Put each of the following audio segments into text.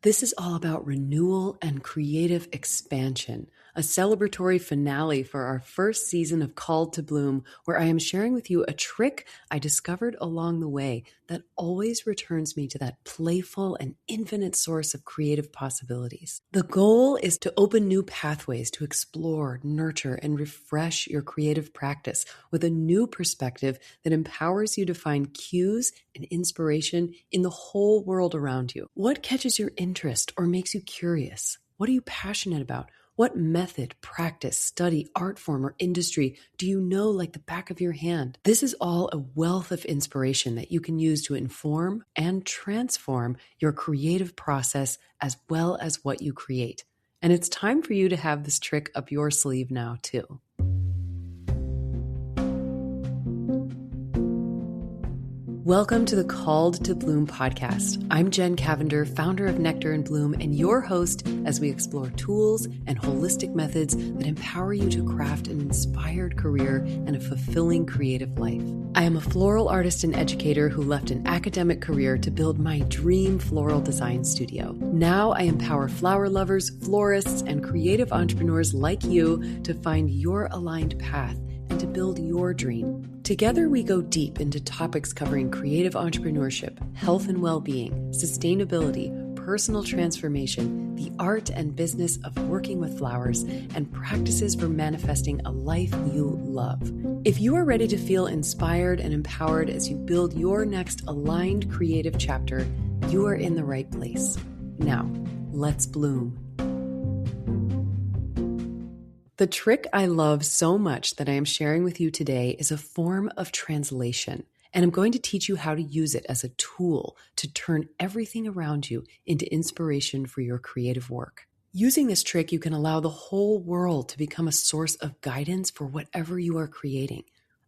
This is all about renewal and creative expansion, a celebratory finale for our first season of Called to Bloom, where I am sharing with you a trick I discovered along the way that always returns me to that playful and infinite source of creative possibilities. The goal is to open new pathways to explore, nurture, and refresh your creative practice with a new perspective that empowers you to find cues and inspiration in the whole world around you. What catches your interest or makes you curious? What are you passionate about? What method, practice, study, art form, or industry do you know like the back of your hand? This is all a wealth of inspiration that you can use to inform and transform your creative process as well as what you create. And it's time for you to have this trick up your sleeve now, too. Welcome to the Called to Bloom podcast. I'm Jen Cavender, founder of Nectar and Bloom, and your host as we explore tools and holistic methods that empower you to craft an inspired career and a fulfilling creative life. I am a floral artist and educator who left an academic career to build my dream floral design studio. Now I empower flower lovers, florists, and creative entrepreneurs like you to find your aligned path and to build your dream. Together, we go deep into topics covering creative entrepreneurship, health and well-being, sustainability, personal transformation, the art and business of working with flowers, and practices for manifesting a life you love. If you are ready to feel inspired and empowered as you build your next aligned creative chapter, you are in the right place. Now, let's bloom. The trick I love so much that I am sharing with you today is a form of translation, and I'm going to teach you how to use it as a tool to turn everything around you into inspiration for your creative work. Using this trick, you can allow the whole world to become a source of guidance for whatever you are creating.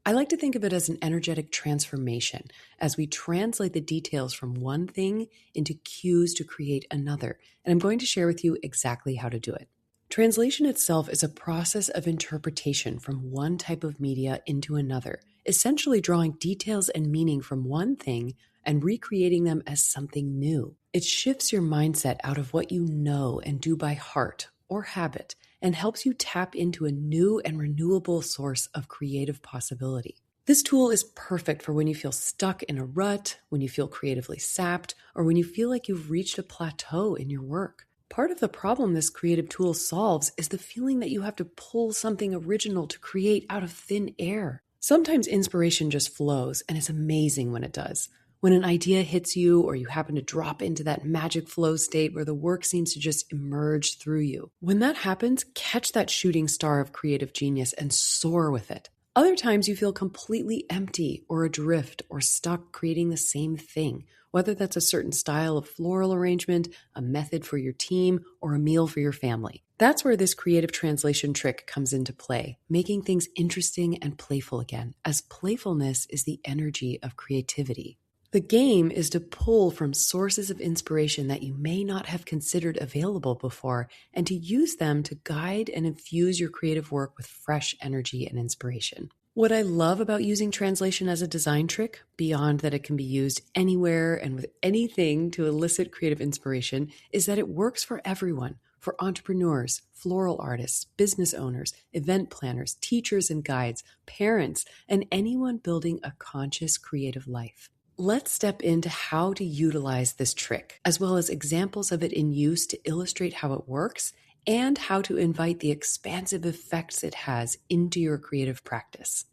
I like to think of it as an energetic transformation as we translate the details from one thing into cues to create another, and I'm going to share with you exactly how to do it. Translation itself is a process of interpretation from one type of media into another, essentially drawing details and meaning from one thing and recreating them as something new. It shifts your mindset out of what you know and do by heart or habit and helps you tap into a new and renewable source of creative possibility. This tool is perfect for when you feel stuck in a rut, when you feel creatively sapped, or when you feel like you've reached a plateau in your work. Part of the problem this creative tool solves is the feeling that you have to pull something original to create out of thin air. Sometimes inspiration just flows, and it's amazing when it does. When an idea hits you or you happen to drop into that magic flow state where the work seems to just emerge through you. When that happens, catch that shooting star of creative genius and soar with it. Other times you feel completely empty or adrift or stuck creating the same thing, whether that's a certain style of floral arrangement, a method for your team, or a meal for your family. That's where this creative translation trick comes into play, making things interesting and playful again, as playfulness is the energy of creativity. The game is to pull from sources of inspiration that you may not have considered available before and to use them to guide and infuse your creative work with fresh energy and inspiration. What I love about using translation as a design trick, beyond that it can be used anywhere and with anything to elicit creative inspiration, is that it works for everyone, for entrepreneurs, floral artists, business owners, event planners, teachers and guides, parents, and anyone building a conscious creative life. Let's step into how to utilize this trick, as well as examples of it in use to illustrate how it works and how to invite the expansive effects it has into your creative practice.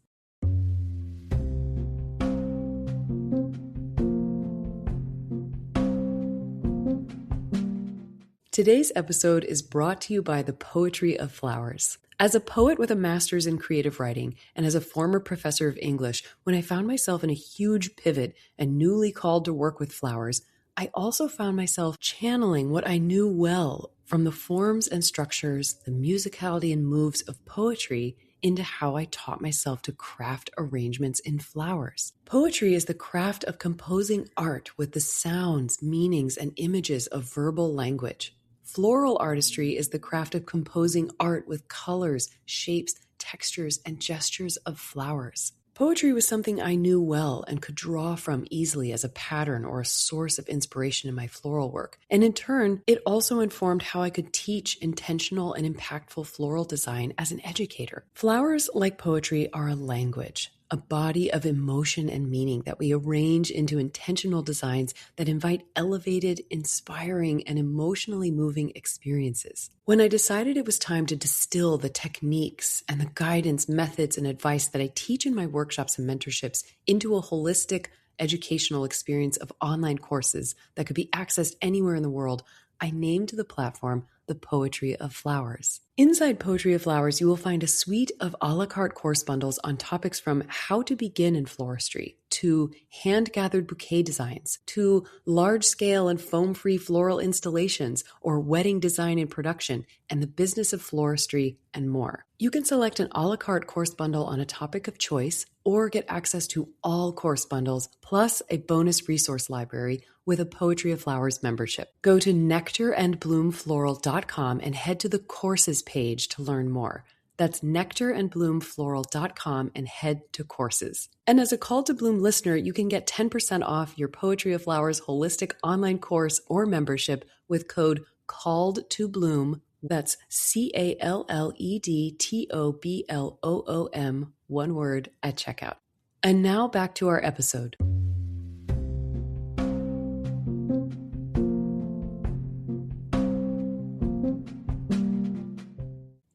Today's episode is brought to you by the Poetry of Flowers. As a poet with a master's in creative writing and as a former professor of English, when I found myself in a huge pivot and newly called to work with flowers, I also found myself channeling what I knew well from the forms and structures, the musicality and moves of poetry into how I taught myself to craft arrangements in flowers. Poetry is the craft of composing art with the sounds, meanings, and images of verbal language. Floral artistry is the craft of composing art with colors, shapes, textures, and gestures of flowers. Poetry was something I knew well and could draw from easily as a pattern or a source of inspiration in my floral work. And in turn, it also informed how I could teach intentional and impactful floral design as an educator. Flowers, like poetry, are a language, a body of emotion and meaning that we arrange into intentional designs that invite elevated, inspiring, and emotionally moving experiences. When I decided it was time to distill the techniques and the guidance, methods, and advice that I teach in my workshops and mentorships into a holistic educational experience of online courses that could be accessed anywhere in the world, I named the platform The Poetry of Flowers. Inside Poetry of Flowers, you will find a suite of a la carte course bundles on topics from how to begin in floristry, to hand-gathered bouquet designs, to large-scale and foam-free floral installations, or wedding design and production, and the business of floristry, and more. You can select an a la carte course bundle on a topic of choice, or get access to all course bundles, plus a bonus resource library with a Poetry of Flowers membership. Go to nectarandbloomfloral.com and head to the courses page to learn more. That's nectarandbloomfloral.com and head to courses. And as a Call to Bloom listener, you can get 10% off your Poetry of Flowers holistic online course or membership with code CALLEDTOBLOOM. That's CALLEDTOBLOOM, one word, at checkout. And now back to our episode.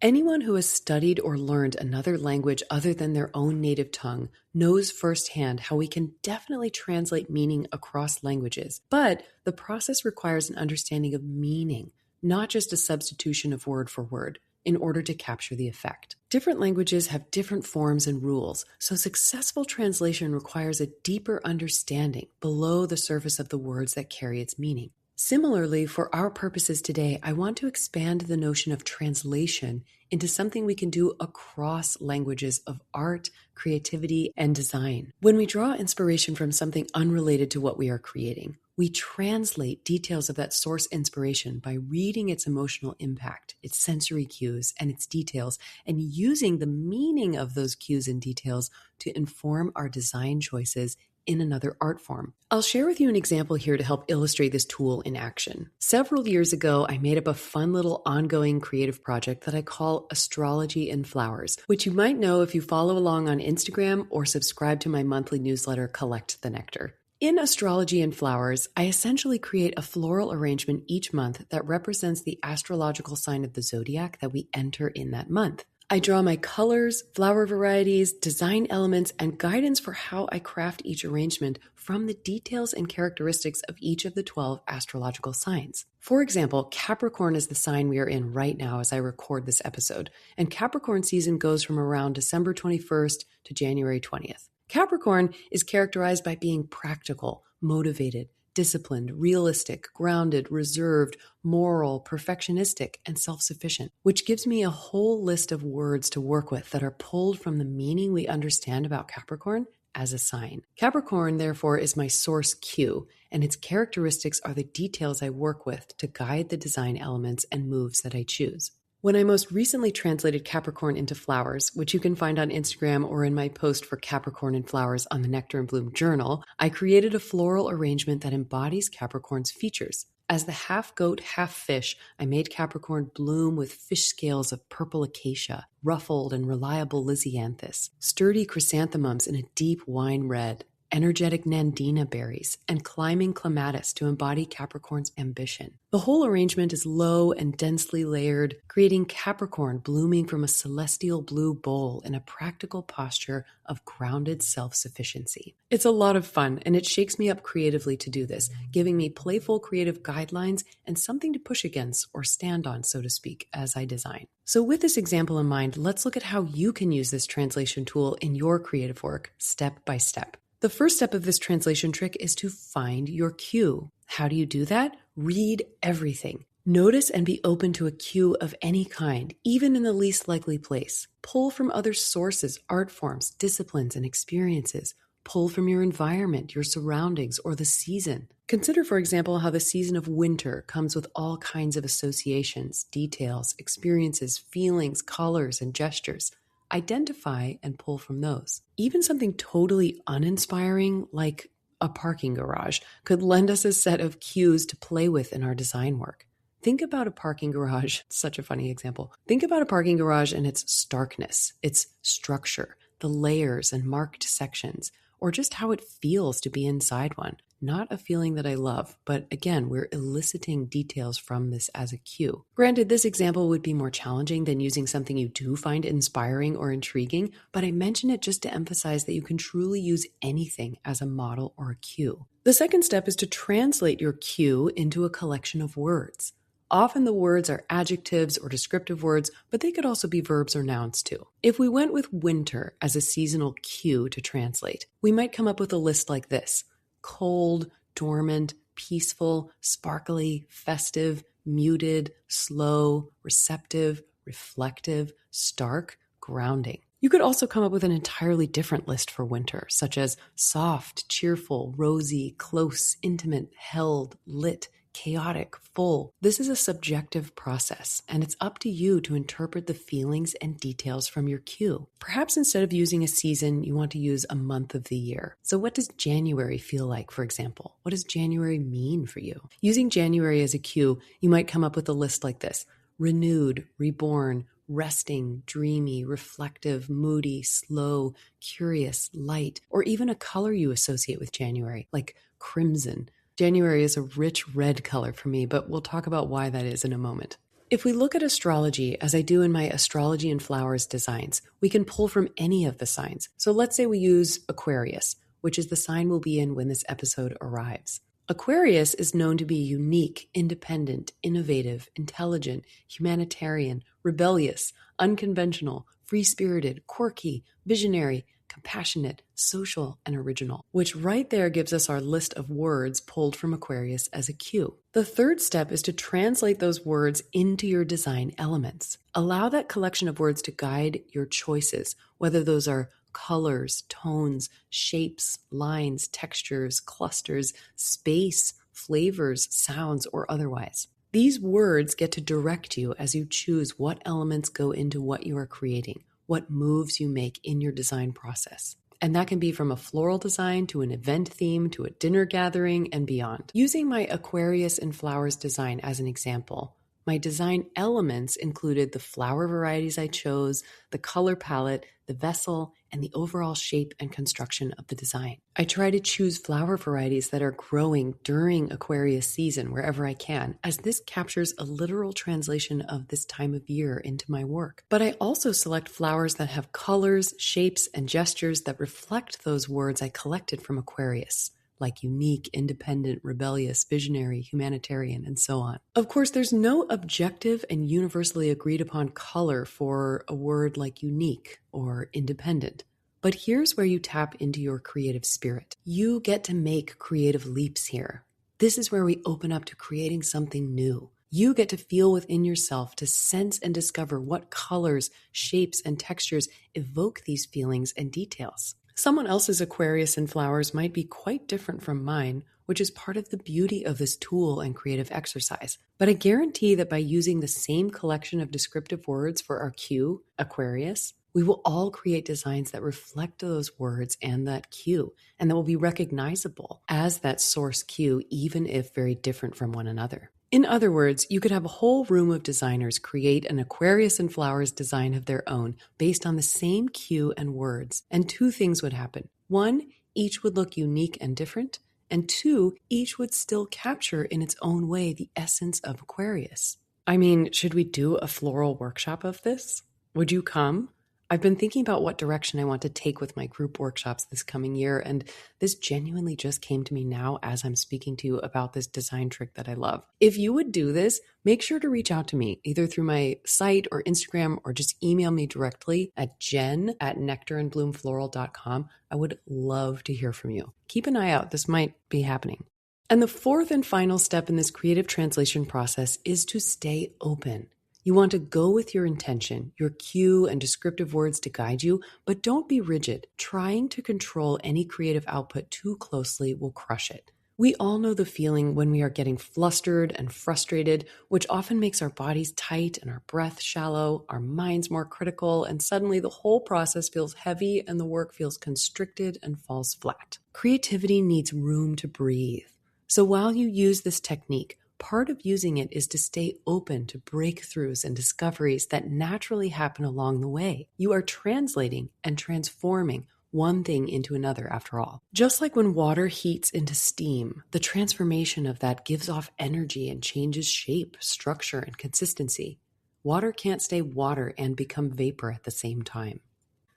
Anyone who has studied or learned another language other than their own native tongue knows firsthand how we can definitely translate meaning across languages. But the process requires an understanding of meaning, not just a substitution of word for word, in order to capture the effect. Different languages have different forms and rules, so successful translation requires a deeper understanding below the surface of the words that carry its meaning. Similarly, for our purposes today, I want to expand the notion of translation into something we can do across languages of art, creativity, and design. When we draw inspiration from something unrelated to what we are creating, we translate details of that source inspiration by reading its emotional impact, its sensory cues, and its details, and using the meaning of those cues and details to inform our design choices in another art form. I'll share with you an example here to help illustrate this tool in action. Several years ago, I made up a fun little ongoing creative project that I call Astrology in Flowers, which you might know if you follow along on Instagram or subscribe to my monthly newsletter, Collect the Nectar. In Astrology in Flowers, I essentially create a floral arrangement each month that represents the astrological sign of the zodiac that we enter in that month. I draw my colors, flower varieties, design elements, and guidance for how I craft each arrangement from the details and characteristics of each of the 12 astrological signs. For example, Capricorn is the sign we are in right now as I record this episode, and Capricorn season goes from around December 21st to January 20th. Capricorn is characterized by being practical, motivated, disciplined, realistic, grounded, reserved, moral, perfectionistic, and self-sufficient, which gives me a whole list of words to work with that are pulled from the meaning we understand about Capricorn as a sign. Capricorn, therefore, is my source cue, and its characteristics are the details I work with to guide the design elements and moves that I choose. When I most recently translated Capricorn into flowers, which you can find on Instagram or in my post for Capricorn and Flowers on the Nectar and Bloom Journal, I created a floral arrangement that embodies Capricorn's features. As the half goat, half fish, I made Capricorn bloom with fish scales of purple acacia, ruffled and reliable lisianthus, sturdy chrysanthemums in a deep wine red, energetic nandina berries, and climbing clematis to embody Capricorn's ambition. The whole arrangement is low and densely layered, creating Capricorn blooming from a celestial blue bowl in a practical posture of grounded self-sufficiency. It's a lot of fun, and it shakes me up creatively to do this, giving me playful creative guidelines and something to push against or stand on, so to speak, as I design. So with this example in mind, let's look at how you can use this translation tool in your creative work, step by step. The first step of this translation trick is to find your cue. How do you do that? Read everything. Notice and be open to a cue of any kind, even in the least likely place. Pull from other sources, art forms, disciplines, and experiences. Pull from your environment, your surroundings, or the season. Consider, for example, how the season of winter comes with all kinds of associations, details, experiences, feelings, colors, and gestures. identify and pull from those. Even something totally uninspiring, like a parking garage, could lend us a set of cues to play with in our design work. Think about a parking garage, such a funny example. Think about a parking garage and its starkness, its structure, the layers and marked sections, or just how it feels to be inside one. Not a feeling that I love, but again, we're eliciting details from this as a cue. Granted, this example would be more challenging than using something you do find inspiring or intriguing, but I mention it just to emphasize that you can truly use anything as a model or a cue. The second step is to translate your cue into a collection of words. Often the words are adjectives or descriptive words, but they could also be verbs or nouns too. If we went with winter as a seasonal cue to translate, we might come up with a list like this: cold, dormant, peaceful, sparkly, festive, muted, slow, receptive, reflective, stark, grounding. You could also come up with an entirely different list for winter, such as soft, cheerful, rosy, close, intimate, held, lit, chaotic, full. This is a subjective process, and it's up to you to interpret the feelings and details from your cue. Perhaps instead of using a season, you want to use a month of the year. So what does January feel like, for example? What does January mean for you? Using January as a cue, you might come up with a list like this: renewed, reborn, resting, dreamy, reflective, moody, slow, curious, light, or even a color you associate with January, like crimson. January is a rich red color for me, but we'll talk about why that is in a moment. If we look at astrology, as I do in my Astrology and Flowers designs, we can pull from any of the signs. So let's say we use Aquarius, which is the sign we'll be in when this episode arrives. Aquarius is known to be unique, independent, innovative, intelligent, humanitarian, rebellious, unconventional, free-spirited, quirky, visionary, compassionate, social, and original, which right there gives us our list of words pulled from Aquarius as a cue. The third step is to translate those words into your design elements. Allow that collection of words to guide your choices, whether those are colors, tones, shapes, lines, textures, clusters, space, flavors, sounds, or otherwise. These words get to direct you as you choose what elements go into what you are creating, what moves you make in your design process. And that can be from a floral design to an event theme to a dinner gathering and beyond. Using my Aquarius and Flowers design as an example, my design elements included the flower varieties I chose, the color palette, the vessel, and the overall shape and construction of the design. I try to choose flower varieties that are growing during Aquarius season wherever I can, as this captures a literal translation of this time of year into my work. But I also select flowers that have colors, shapes, and gestures that reflect those words I collected from Aquarius, like unique, independent, rebellious, visionary, humanitarian, and so on. Of course, there's no objective and universally agreed upon color for a word like unique or independent. But here's where you tap into your creative spirit. You get to make creative leaps here. This is where we open up to creating something new. You get to feel within yourself, to sense and discover what colors, shapes, and textures evoke these feelings and details. Someone else's Aquarius and Flowers might be quite different from mine, which is part of the beauty of this tool and creative exercise. But I guarantee that by using the same collection of descriptive words for our cue, Aquarius, we will all create designs that reflect those words and that cue, and that will be recognizable as that source cue, even if very different from one another. In other words, you could have a whole room of designers create an Aquarius and Flowers design of their own based on the same cue and words, and two things would happen. One, each would look unique and different, and two, each would still capture in its own way the essence of Aquarius. I mean, should we do a floral workshop of this? Would you come? I've been thinking about what direction I want to take with my group workshops this coming year, and this genuinely just came to me now as I'm speaking to you about this design trick that I love. If you would do this, make sure to reach out to me either through my site or Instagram, or just email me directly at jen@nectarandbloomfloral.com. I would love to hear from you. Keep an eye out. This might be happening. And the fourth and final step in this creative translation process is to stay open. You want to go with your intention, your cue and descriptive words to guide you, but don't be rigid. Trying to control any creative output too closely will crush it. We all know the feeling when we are getting flustered and frustrated, which often makes our bodies tight and our breath shallow, our minds more critical, and suddenly the whole process feels heavy and the work feels constricted and falls flat. Creativity needs room to breathe. So while you use this technique, part of using it is to stay open to breakthroughs and discoveries that naturally happen along the way. You are translating and transforming one thing into another after all. Just like when water heats into steam, the transformation of that gives off energy and changes shape, structure, and consistency. Water can't stay water and become vapor at the same time.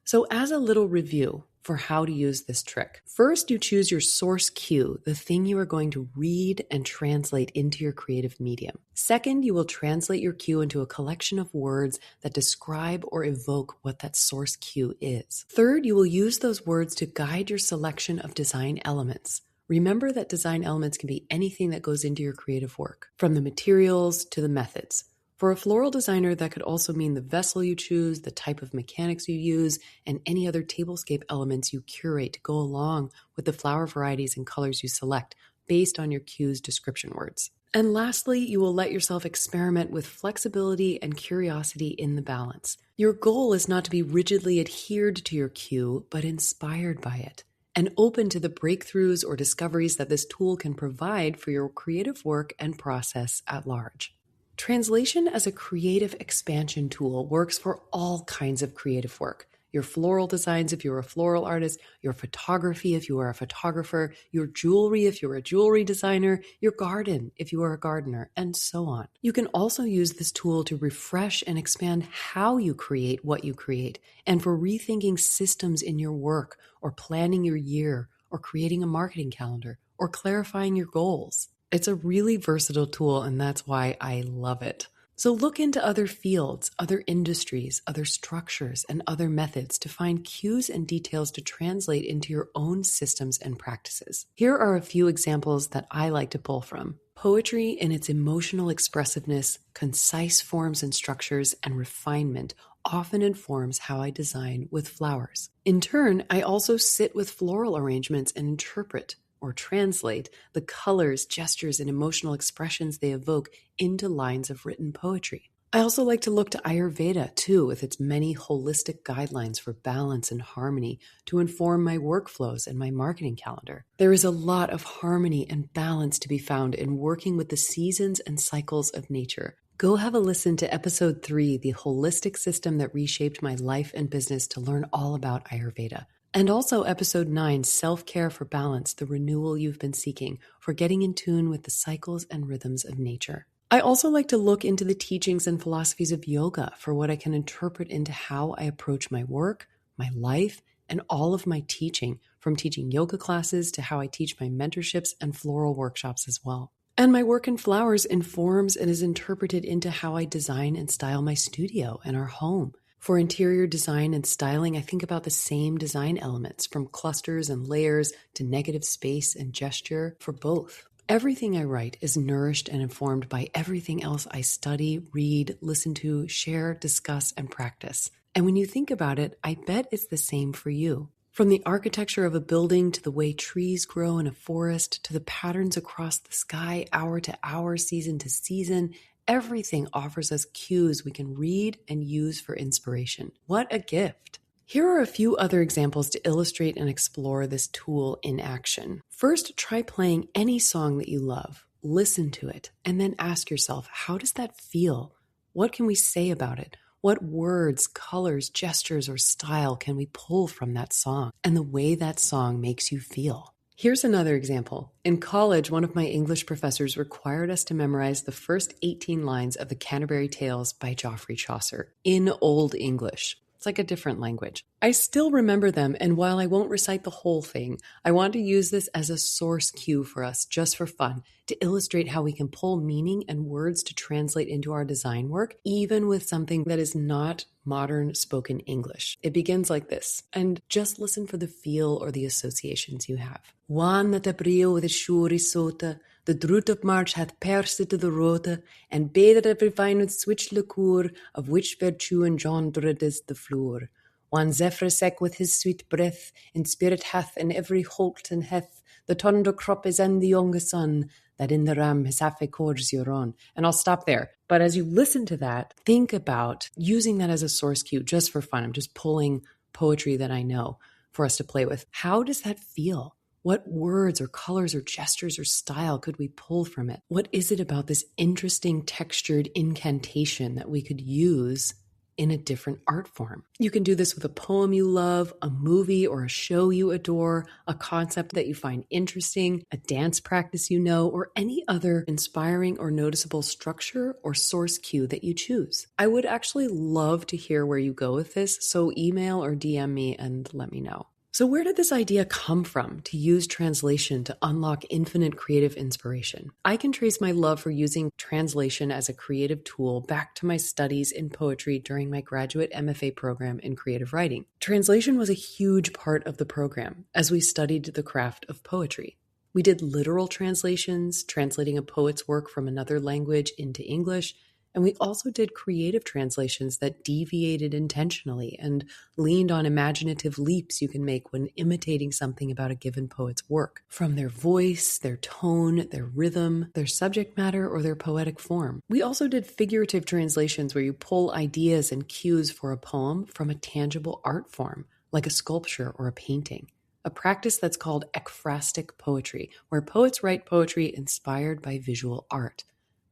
So as a little review for how to use this trick, first you choose your source cue, the thing you are going to read and translate into your creative medium. Second, you will translate your cue into a collection of words that describe or evoke what that source cue is. Third, you will use those words to guide your selection of design elements. Remember that design elements can be anything that goes into your creative work, from the materials to the methods. For a floral designer, that could also mean the vessel you choose, the type of mechanics you use, and any other tablescape elements you curate to go along with the flower varieties and colors you select based on your cue's description words. And lastly, you will let yourself experiment with flexibility and curiosity in the balance. Your goal is not to be rigidly adhered to your cue, but inspired by it, and open to the breakthroughs or discoveries that this tool can provide for your creative work and process at large. Translation as a creative expansion tool works for all kinds of creative work. Your floral designs if you're a floral artist, your photography if you are a photographer, your jewelry if you're a jewelry designer, your garden if you are a gardener, and so on. You can also use this tool to refresh and expand how you create what you create, and for rethinking systems in your work, or planning your year, or creating a marketing calendar, or clarifying your goals. It's a really versatile tool, and that's why I love it. So look into other fields, other industries, other structures, and other methods to find cues and details to translate into your own systems and practices. Here are a few examples that I like to pull from. Poetry in its emotional expressiveness, concise forms and structures, and refinement often informs how I design with flowers. In turn, I also sit with floral arrangements and interpret or translate the colors, gestures, and emotional expressions they evoke into lines of written poetry. I also like to look to Ayurveda, too, with its many holistic guidelines for balance and harmony to inform my workflows and my marketing calendar. There is a lot of harmony and balance to be found in working with the seasons and cycles of nature. Go have a listen to episode 3, The Holistic System That Reshaped My Life and Business, to learn all about Ayurveda. And also episode 9, Self-Care for Balance, the renewal you've been seeking, for getting in tune with the cycles and rhythms of nature. I also like to look into the teachings and philosophies of yoga for what I can interpret into how I approach my work, my life, and all of my teaching, from teaching yoga classes to how I teach my mentorships and floral workshops as well. And my work in flowers informs and is interpreted into how I design and style my studio and our home. For interior design and styling, I think about the same design elements, from clusters and layers to negative space and gesture for both. Everything I write is nourished and informed by everything else I study, read, listen to, share, discuss, and practice. And when you think about it, I bet it's the same for you. From the architecture of a building to the way trees grow in a forest to the patterns across the sky, hour to hour, season to season, everything offers us cues we can read and use for inspiration. What a gift! Here are a few other examples to illustrate and explore this tool in action. First, try playing any song that you love. Listen to it, and then ask yourself, how does that feel? What can we say about it? What words, colors, gestures, or style can we pull from that song and the way that song makes you feel? Here's another example. In college, one of my English professors required us to memorize the first 18 lines of the Canterbury Tales by Geoffrey Chaucer in Old English. It's like a different language. I still remember them, and while I won't recite the whole thing, I want to use this as a source cue for us, just for fun, to illustrate how we can pull meaning and words to translate into our design work, even with something that is not modern spoken English. It begins like this, and just listen for the feel or the associations you have. One that a brio with a shuri sota, the drut of March hath pierced to the rota, and bathed every vine with switch liqueur, of which virtue engendered is the floor. One zephyr sec with his sweet breath, in spirit hath, and every holt and heth, The tondo crop is in the young sun, that in the ram his half accords your own. And I'll stop there. But as you listen to that, think about using that as a source cue just for fun. I'm just pulling poetry that I know for us to play with. How does that feel? What words or colors or gestures or style could we pull from it? What is it about this interesting textured incantation that we could use in a different art form? You can do this with a poem you love, a movie or a show you adore, a concept that you find interesting, a dance practice you know, or any other inspiring or noticeable structure or source cue that you choose. I would actually love to hear where you go with this, so email or DM me and let me know. So where did this idea come from to use translation to unlock infinite creative inspiration? I can trace my love for using translation as a creative tool back to my studies in poetry during my graduate MFA program in creative writing. Translation was a huge part of the program as we studied the craft of poetry. We did literal translations, translating a poet's work from another language into English, and we also did creative translations that deviated intentionally and leaned on imaginative leaps you can make when imitating something about a given poet's work, from their voice, their tone, their rhythm, their subject matter, or their poetic form. We also did figurative translations where you pull ideas and cues for a poem from a tangible art form, like a sculpture or a painting. A practice that's called ekphrastic poetry, where poets write poetry inspired by visual art.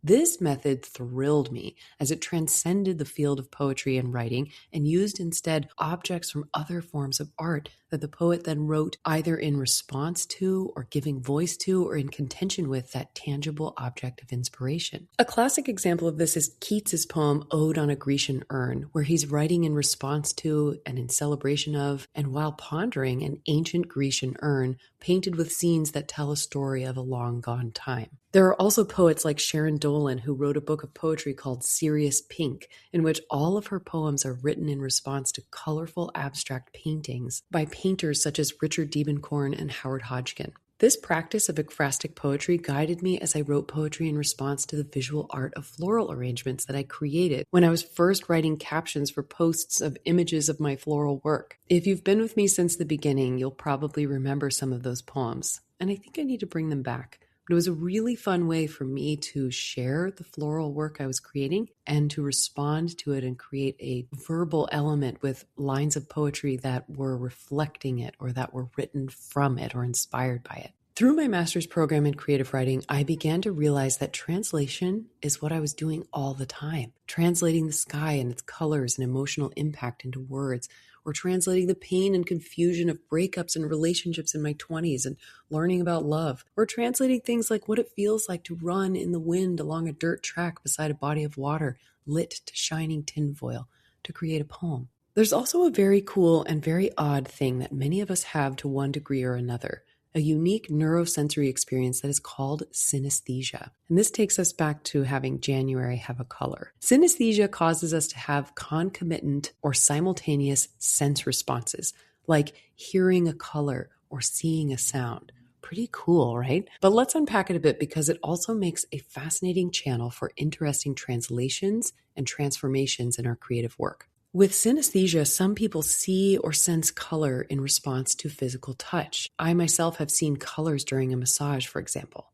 This method thrilled me as it transcended the field of poetry and writing and used instead objects from other forms of art that the poet then wrote either in response to or giving voice to or in contention with that tangible object of inspiration. A classic example of this is Keats's poem Ode on a Grecian Urn, where he's writing in response to and in celebration of and while pondering an ancient Grecian urn painted with scenes that tell a story of a long gone time. There are also poets like Sharon Dolan who wrote a book of poetry called Sirius Pink, in which all of her poems are written in response to colorful abstract paintings by painters such as Richard Diebenkorn and Howard Hodgkin. This practice of ekphrastic poetry guided me as I wrote poetry in response to the visual art of floral arrangements that I created when I was first writing captions for posts of images of my floral work. If you've been with me since the beginning, you'll probably remember some of those poems, and I think I need to bring them back. But it was a really fun way for me to share the floral work I was creating and to respond to it and create a verbal element with lines of poetry that were reflecting it or that were written from it or inspired by it. Through my master's program in creative writing, I began to realize that translation is what I was doing all the time. Translating the sky and its colors and emotional impact into words, or translating the pain and confusion of breakups and relationships in my 20s and learning about love, or translating things like what it feels like to run in the wind along a dirt track beside a body of water lit to shining tinfoil to create a poem. There's also a very cool and very odd thing that many of us have to one degree or another, a unique neurosensory experience that is called synesthesia. And this takes us back to having January have a color. Synesthesia causes us to have concomitant or simultaneous sense responses, like hearing a color or seeing a sound. Pretty cool, right? But let's unpack it a bit because it also makes a fascinating channel for interesting translations and transformations in our creative work. With synesthesia, some people see or sense color in response to physical touch. I myself have seen colors during a massage, for example.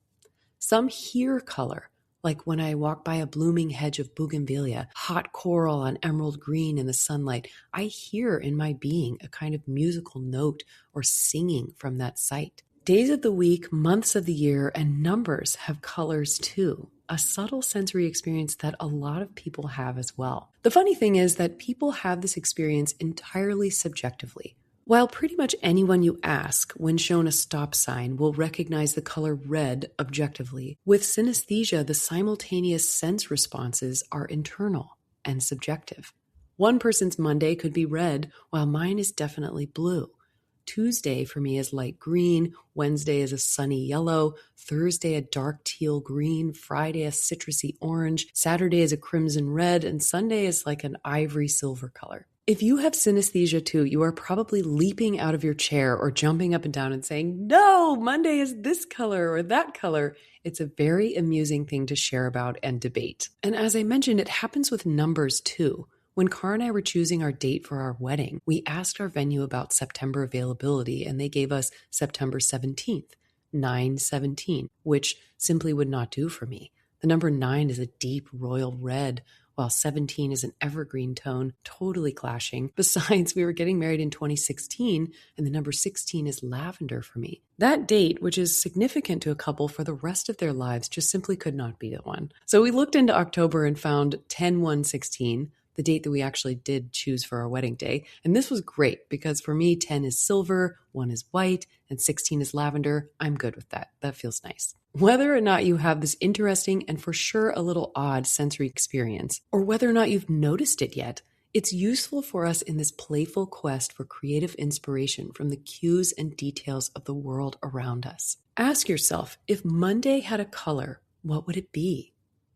Some hear color, like when I walk by a blooming hedge of bougainvillea, hot coral on emerald green in the sunlight. I hear in my being a kind of musical note or singing from that sight. Days of the week, months of the year, and numbers have colors too. A subtle sensory experience that a lot of people have as well. The funny thing is that people have this experience entirely subjectively. While pretty much anyone you ask when shown a stop sign will recognize the color red objectively, with synesthesia, the simultaneous sense responses are internal and subjective. One person's Monday could be red, while mine is definitely blue. Tuesday for me is light green, Wednesday is a sunny yellow, Thursday a dark teal green, Friday a citrusy orange, Saturday is a crimson red, and Sunday is like an ivory silver color. If you have synesthesia too, you are probably leaping out of your chair or jumping up and down and saying, "No, Monday is this color or that color." It's a very amusing thing to share about and debate. And as I mentioned, it happens with numbers too. When Car and I were choosing our date for our wedding, we asked our venue about September availability, and they gave us September 17th. 917, which simply would not do for me. The number 9 is a deep royal red, while 17 is an evergreen tone, totally clashing. Besides, we were getting married in 2016, and the number 16 is lavender for me. That date, which is significant to a couple for the rest of their lives, just simply could not be the one. So we looked into October and found 10/1/16, the date that we actually did choose for our wedding day. And this was great because for me, 10 is silver, 1 is white, and 16 is lavender. I'm good with that. That feels nice. Whether or not you have this interesting and for sure a little odd sensory experience, or whether or not you've noticed it yet, it's useful for us in this playful quest for creative inspiration from the cues and details of the world around us. Ask yourself, if Monday had a color, what would it be?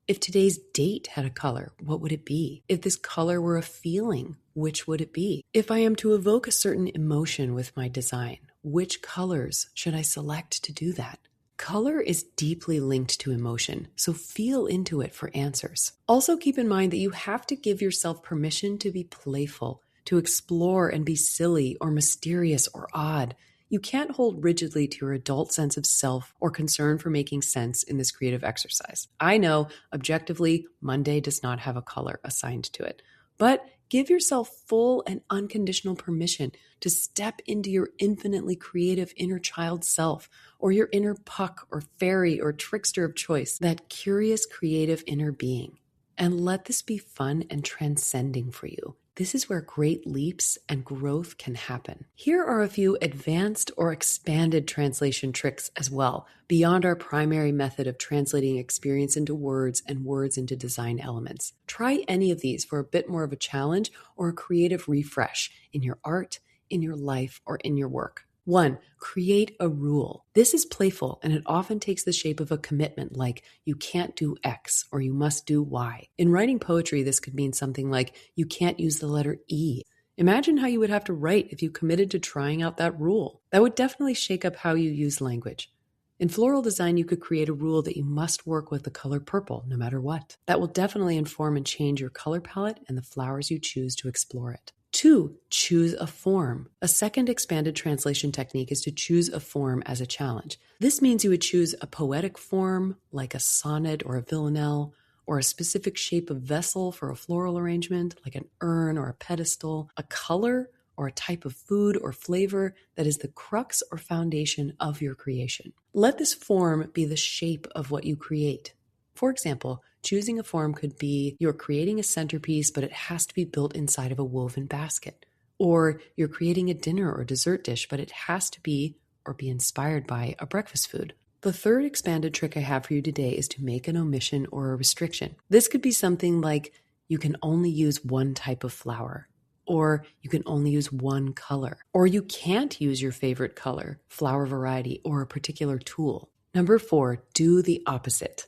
If today's date had a color, what would it be? If this color were a feeling, which would it be? If I am to evoke a certain emotion with my design, which colors should I select to do that? Color is deeply linked to emotion, so feel into it for answers. Also keep in mind that you have to give yourself permission to be playful, to explore and be silly or mysterious or odd. You can't hold rigidly to your adult sense of self or concern for making sense in this creative exercise. I know, objectively, Monday does not have a color assigned to it, but give yourself full and unconditional permission to step into your infinitely creative inner child self, or your inner Puck or fairy or trickster of choice, that curious creative inner being. And let this be fun and transcending for you. This is where great leaps and growth can happen. Here are a few advanced or expanded translation tricks as well, beyond our primary method of translating experience into words and words into design elements. Try any of these for a bit more of a challenge or a creative refresh in your art, in your life, or in your work. 1. Create a rule. This is playful, and it often takes the shape of a commitment like you can't do X or you must do Y. In writing poetry, this could mean something like you can't use the letter E. Imagine how you would have to write if you committed to trying out that rule. That would definitely shake up how you use language. In floral design, you could create a rule that you must work with the color purple no matter what. That will definitely inform and change your color palette and the flowers you choose to explore it. 2, choose a form. A second expanded translation technique is to choose a form as a challenge. This means you would choose a poetic form, like a sonnet or a villanelle, or a specific shape of vessel for a floral arrangement, like an urn or a pedestal, a color or a type of food or flavor that is the crux or foundation of your creation. Let this form be the shape of what you create. For example, choosing a form could be you're creating a centerpiece, but it has to be built inside of a woven basket. Or you're creating a dinner or dessert dish, but it has to be or be inspired by a breakfast food. The third expanded trick I have for you today is to make an omission or a restriction. This could be something like you can only use one type of flower, or you can only use one color, or you can't use your favorite color, flower variety, or a particular tool. Number 4, do the opposite.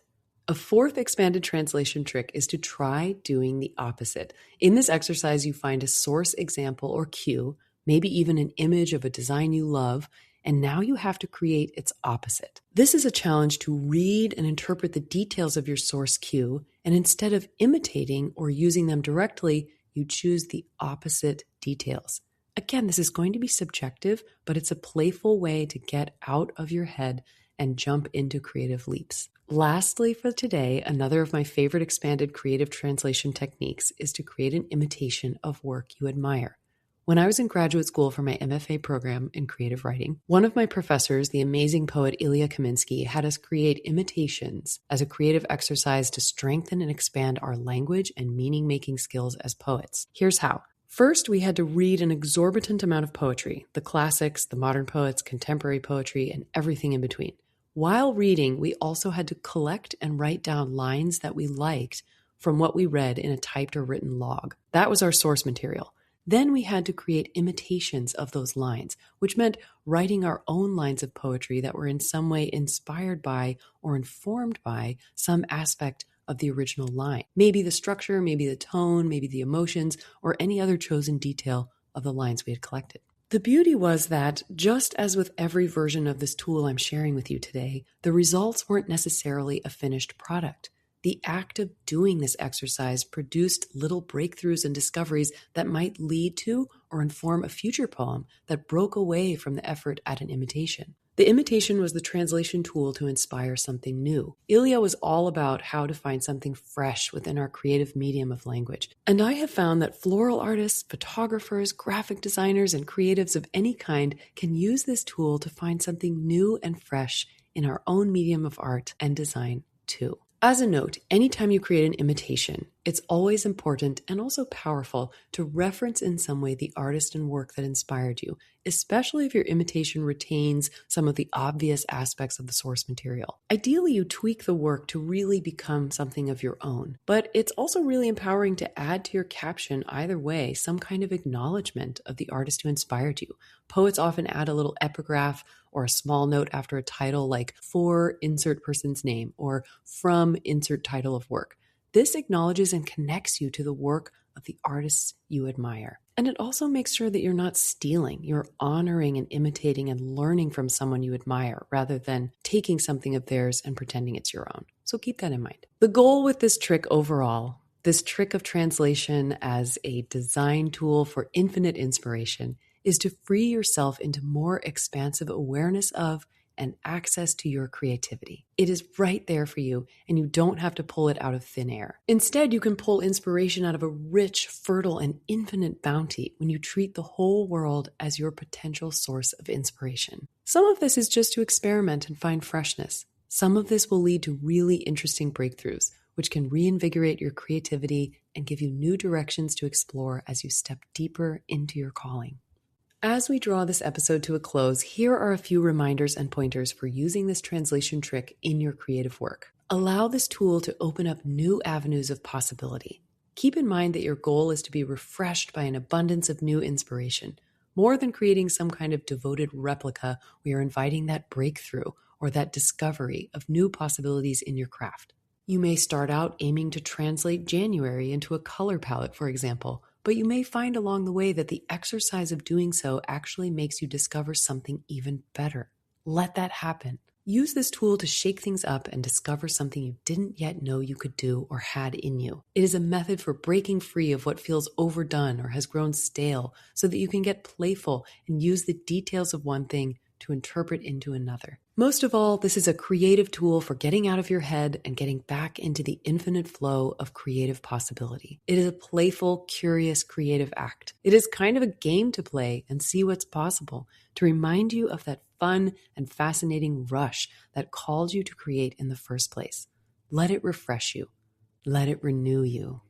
A fourth expanded translation trick is to try doing the opposite. In this exercise, you find a source example or cue, maybe even an image of a design you love, and now you have to create its opposite. This is a challenge to read and interpret the details of your source cue, and instead of imitating or using them directly, you choose the opposite details. Again, this is going to be subjective, but it's a playful way to get out of your head and jump into creative leaps. Lastly, for today, another of my favorite expanded creative translation techniques is to create an imitation of work you admire. When I was in graduate school for my MFA program in creative writing, one of my professors, the amazing poet Ilya Kaminsky, had us create imitations as a creative exercise to strengthen and expand our language and meaning-making skills as poets. Here's how. First, we had to read an exorbitant amount of poetry, the classics, the modern poets, contemporary poetry, and everything in between. While reading, we also had to collect and write down lines that we liked from what we read in a typed or written log. That was our source material. Then we had to create imitations of those lines, which meant writing our own lines of poetry that were in some way inspired by or informed by some aspect of the original line. Maybe the structure, maybe the tone, maybe the emotions, or any other chosen detail of the lines we had collected. The beauty was that, just as with every version of this tool I'm sharing with you today, the results weren't necessarily a finished product. The act of doing this exercise produced little breakthroughs and discoveries that might lead to or inform a future poem that broke away from the effort at an imitation. The imitation was the translation tool to inspire something new. Ilya was all about how to find something fresh within our creative medium of language. And I have found that floral artists, photographers, graphic designers, and creatives of any kind can use this tool to find something new and fresh in our own medium of art and design too. As a note, anytime you create an imitation, it's always important and also powerful to reference in some way the artist and work that inspired you, especially if your imitation retains some of the obvious aspects of the source material. Ideally, you tweak the work to really become something of your own, but it's also really empowering to add to your caption either way some kind of acknowledgement of the artist who inspired you. Poets often add a little epigraph or a small note after a title like "for insert person's name" or "from insert title of work." This acknowledges and connects you to the work of the artists you admire. And it also makes sure that you're not stealing, you're honoring and imitating and learning from someone you admire rather than taking something of theirs and pretending it's your own. So keep that in mind. The goal with this trick overall, this trick of translation as a design tool for infinite inspiration, is to free yourself into more expansive awareness of and access to your creativity. It is right there for you, and you don't have to pull it out of thin air. Instead, you can pull inspiration out of a rich, fertile, and infinite bounty when you treat the whole world as your potential source of inspiration. Some of this is just to experiment and find freshness. Some of this will lead to really interesting breakthroughs, which can reinvigorate your creativity and give you new directions to explore as you step deeper into your calling. As we draw this episode to a close, here are a few reminders and pointers for using this translation trick in your creative work. Allow this tool to open up new avenues of possibility. Keep in mind that your goal is to be refreshed by an abundance of new inspiration. More than creating some kind of devoted replica, we are inviting that breakthrough or that discovery of new possibilities in your craft. You may start out aiming to translate January into a color palette, for example, but you may find along the way that the exercise of doing so actually makes you discover something even better. Let that happen. Use this tool to shake things up and discover something you didn't yet know you could do or had in you. It is a method for breaking free of what feels overdone or has grown stale so that you can get playful and use the details of one thing to interpret into another. Most of all, this is a creative tool for getting out of your head and getting back into the infinite flow of creative possibility. It is a playful, curious, creative act. It is kind of a game to play and see what's possible, to remind you of that fun and fascinating rush that called you to create in the first place. Let it refresh you. Let it renew you.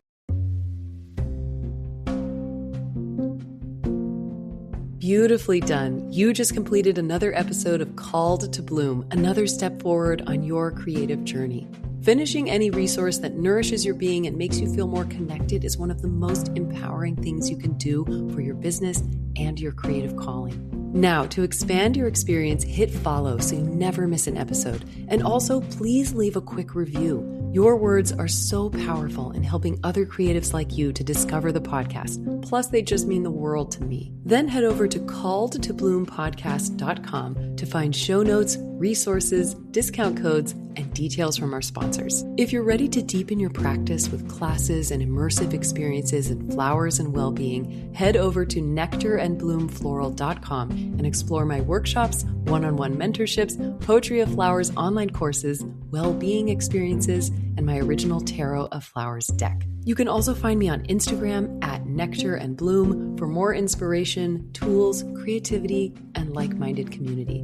Beautifully done. You just completed another episode of Called to Bloom, another step forward on your creative journey. Finishing any resource that nourishes your being and makes you feel more connected is one of the most empowering things you can do for your business and your creative calling. Now, to expand your experience, hit follow so you never miss an episode. And also, please leave a quick review. Your words are so powerful in helping other creatives like you to discover the podcast. Plus, they just mean the world to me. Then head over to calledtobloom.podcast.com to find show notes, resources, discount codes, and details from our sponsors. If you're ready to deepen your practice with classes and immersive experiences in flowers and well-being, head over to nectarandbloomfloral.com and explore my workshops, one-on-one mentorships, Poetry of Flowers online courses, well-being experiences, and my original Tarot of Flowers deck. You can also find me on Instagram at nectarandbloom for more inspiration, tools, creativity, and like-minded community.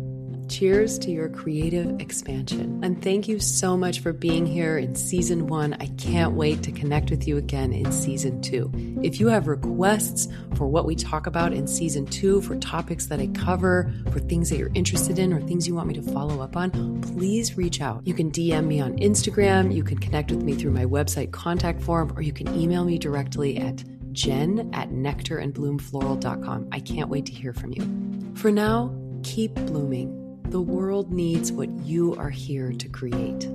Cheers to your creative expansion. And thank you so much for being here in season 1. I can't wait to connect with you again in season 2. If you have requests for what we talk about in season 2, for topics that I cover, for things that you're interested in, or things you want me to follow up on, please reach out. You can DM me on Instagram, you can connect with me through my website contact form, or you can email me directly at jen@nectarandbloomfloral.com. I can't wait to hear from you. For now, keep blooming. The world needs what you are here to create.